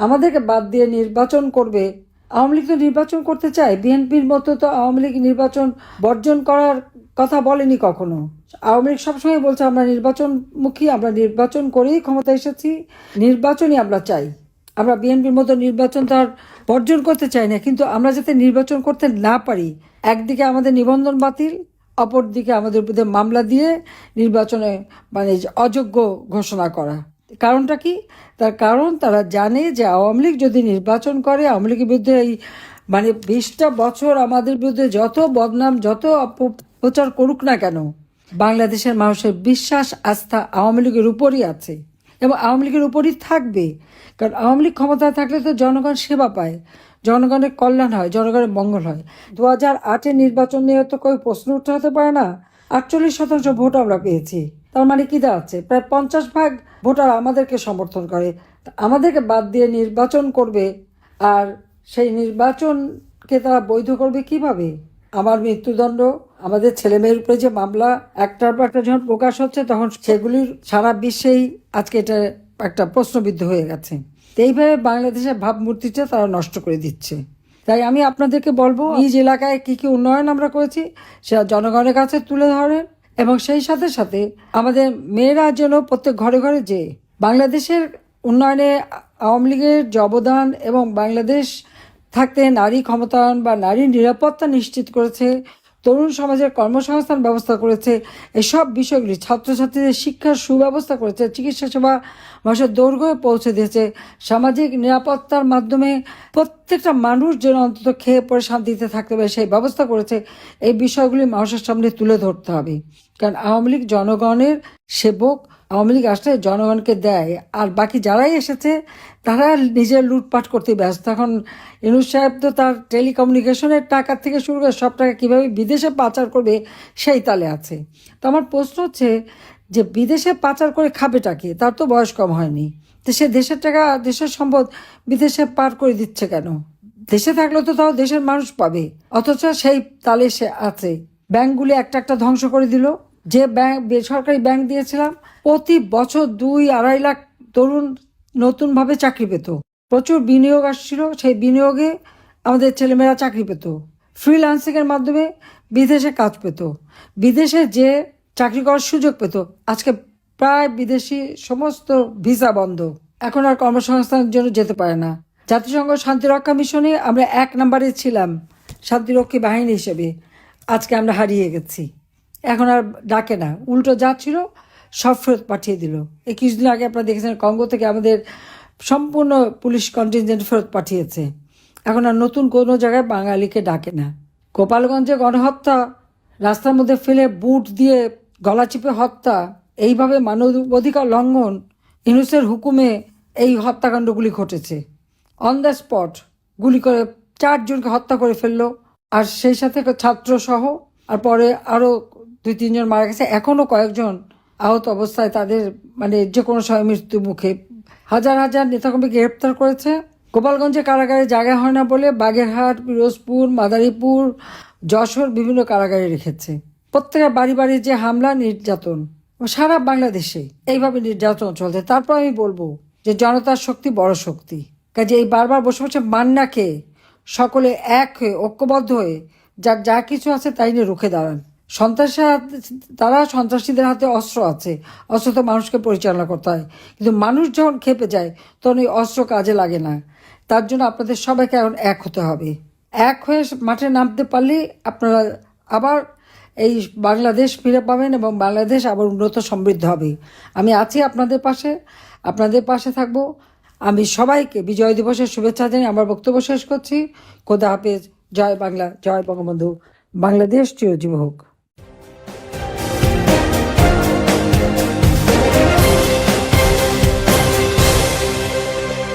আমাদেরকে বাদ দিয়ে নির্বাচন করবে। আওয়ামী লীগ তো নির্বাচন করতে চায়, বিএনপির মতো তো আওয়ামী লীগ নির্বাচন বর্জন করার কথা বলেনি কখনো। আওয়ামী লীগ সবসময় বলছে আমরা নির্বাচনমুখী, আমরা নির্বাচন করেই ক্ষমতা এসেছি, নির্বাচনই আমরা চাই। আমরা বিএনপির মতো নির্বাচন তো আর বর্জন করতে চাই না, কিন্তু আমরা যাতে নির্বাচন করতে না পারি, একদিকে আমাদের নিবন্ধন বাতিল, অপরদিকে আমাদের বিরুদ্ধে মামলা দিয়ে নির্বাচনে অযোগ্য ঘোষণা করা। কারণটা কি? তার কারণ তারা জানে যে আওয়ামী লীগ যদি নির্বাচন করে, আওয়ামী লীগের বিরুদ্ধে এই 20টা বছর আমাদের বিরুদ্ধে যত বদনাম, যত অপপ্রচার করুক না কেন, বাংলাদেশের মানুষের বিশ্বাস আস্থা আওয়ামী লীগের উপরই আছে এবং আওয়ামী লীগের উপরই থাকবে। কারণ আওয়ামী লীগ ক্ষমতায় থাকলে তো জনগণ সেবা পায়, জনগণের কল্যাণ হয়, জনগণের মঙ্গল হয়। 2008-এর নির্বাচন নিয়ে তো કોઈ প্রশ্ন উঠতে হতে পারে না। 48% ভোট আমরা পেয়েছি, তার মানে কি দাঁড়াচ্ছে? প্রায় 50% ভোটার আমাদেরকে সমর্থন করে। আমাদেরকে বাদ দিয়ে নির্বাচন করবে, আর সেই নির্বাচনকে তারা বৈধ করবে কিভাবে? আমার মৃত্যুদণ্ড, আমাদের ছেলেমেয়ের উপরে যে মামলা একটার পর একটা যখন প্রকাশ হচ্ছে, তখন সেগুলির সারা বিশ্বেই আজকে এটা একটা প্রশ্নবিদ্ধ হয়ে গেছে। এইভাবে বাংলাদেশের ভাবমূর্তিটা তারা নষ্ট করে দিচ্ছে। তাই আমি আপনাদেরকে বলবো, নিজ এলাকায় কি কি উন্নয়ন আমরা করেছি সেটা জনগণের কাছে তুলে ধরেন, এবং সেই সাথে সাথে আমাদের মেয়েরা যেন প্রত্যেক ঘরে ঘরে যে বাংলাদেশের উন্নয়নে আওয়ামী লীগের যে অবদান এবং বাংলাদেশ থাকতে নারী ক্ষমতায়ন বা নারীর নিরাপত্তা নিশ্চিত করেছে, তরুণ সমাজের কর্মসংস্থান ব্যবস্থা করেছে, এসব বিষয়গুলি, ছাত্রছাত্রীদের শিক্ষার সুব্যবস্থা করেছে, চিকিৎসা সেবা মানুষের দৈর্ঘ্যে পৌঁছে দিয়েছে, সামাজিক নিরাপত্তার মাধ্যমে প্রত্যেকটা মানুষ যেন অন্তত খেয়ে পরে শান্তিতে থাকতে পারে সেই ব্যবস্থা করেছে। এই বিষয়গুলি মানুষের সামনে তুলে ধরতে হবে। কারণ আওয়ামী লীগ জনগণের সেবক, আওয়ামী লীগ আসলে জনগণকে দেয়, আর বাকি যারাই এসেছে তারা নিজের লুটপাট করতে ব্যস্ত। এখন ইউনূস সাহেব তো তার টেলিকমিউনিকেশনের টাকা থেকে শুরু করে সব টাকা কীভাবে বিদেশে পাচার করবে সেই তালে আছে। তো আমার প্রশ্ন হচ্ছে যে বিদেশে পাচার করে খাবেটা কি? তার তো বয়স কম হয়নি, তো সে দেশের টাকা, দেশের সম্পদ বিদেশে পার করে দিচ্ছে কেন? দেশে থাকলে তো তাও দেশের মানুষ পাবে, অথচ সেই তালে সে আছে। ব্যাংকগুলি একটা একটা ধ্বংস করে দিল। যে ব্যাংক, বেসরকারি ব্যাংক দিয়েছিলাম, প্রতি বছর 2-2.5 লাখ তরুণ নতুনভাবে চাকরি পেত। প্রচুর বিনিয়োগ আসছিল, সেই বিনিয়োগে আমাদের ছেলেমেয়েরা চাকরি পেত। ফ্রিল্যান্সিংয়ের মাধ্যমে বিদেশে কাজ পেত, বিদেশে যে চাকরি করার সুযোগ পেত। আজকে প্রায় বিদেশি সমস্ত ভিসা বন্ধ, এখন আর কর্মসংস্থানের জন্য যেতে পারে না। জাতিসংঘ শান্তিরক্ষা মিশনে আমরা 1 নম্বরে ছিলাম শান্তিরক্ষী বাহিনী হিসেবে, আজকে আমরা হারিয়ে গেছি। এখন আর ডাকে না, উল্টো যা ছিল সব ফেরত পাঠিয়ে দিল। এই কিছুদিন আগে আপনারা দেখেছেন কঙ্গো থেকে আমাদের সম্পূর্ণ পুলিশ কন্টিনজেন্ট ফেরত পাঠিয়েছে। এখন আর নতুন কোনো জায়গায় বাঙালিকে ডাকে না। গোপালগঞ্জে গণহত্যা, রাস্তার মধ্যে ফেলে বুট দিয়ে গলা চিপে হত্যা, এইভাবে মানবাধিকার লঙ্ঘন, ইউনূসের হুকুমে এই হত্যাকাণ্ডগুলি ঘটেছে। অন দ্য স্পট গুলি করে 4 জনকে হত্যা করে ফেললো, আর সেই সাথে ছাত্রসহ, আর পরে আরও 2-3 জন মারা গেছে। এখনও কয়েকজন আহত অবস্থায়, তাদের যে কোনো সময় মৃত্যু মুখে। হাজার হাজার নেতাকর্মীকে গ্রেপ্তার করেছে। গোপালগঞ্জে কারাগারে জায়গা হয় না বলে বাগেরহাট, পিরোজপুর, মাদারীপুর, যশোর বিভিন্ন কারাগারে রেখেছে। প্রত্যেকের বাড়ি বাড়ি যে হামলা, নির্যাতন, সারা বাংলাদেশে এইভাবে নির্যাতন চলছে। তারপর আমি বলবো যে জনতার শক্তি বড় শক্তি। কাজে এই বারবার বসে বসে মান্নাকে সকলে এক হয়ে, ঐক্যবদ্ধ হয়ে যার যা কিছু আছে তাই নিয়ে রুখে দাঁড়ান। তারা সন্ত্রাসীদের হাতে অস্ত্র আছে, অস্ত্র তো মানুষকে পরিচালনা করতে হয়, কিন্তু মানুষ যখন খেপে যায় তখন এই অস্ত্র কাজে লাগে না। তার জন্য আপনাদের সবাইকে এখন এক হতে হবে। এক হয়ে মাঠে নামতে পারলে আপনারা আবার এই বাংলাদেশ ফিরে পাবেন এবং বাংলাদেশ আবার উন্নত সমৃদ্ধ হবে। আমি আছি আপনাদের পাশে, আপনাদের পাশে থাকব। আমি সবাইকে বিজয় দিবসের শুভেচ্ছা জানিয়ে আমার বক্তব্য শেষ করছি। খোদা হাফেজ। জয় বাংলা, জয় বঙ্গবন্ধু। বাংলাদেশ চিরজীবী হোক।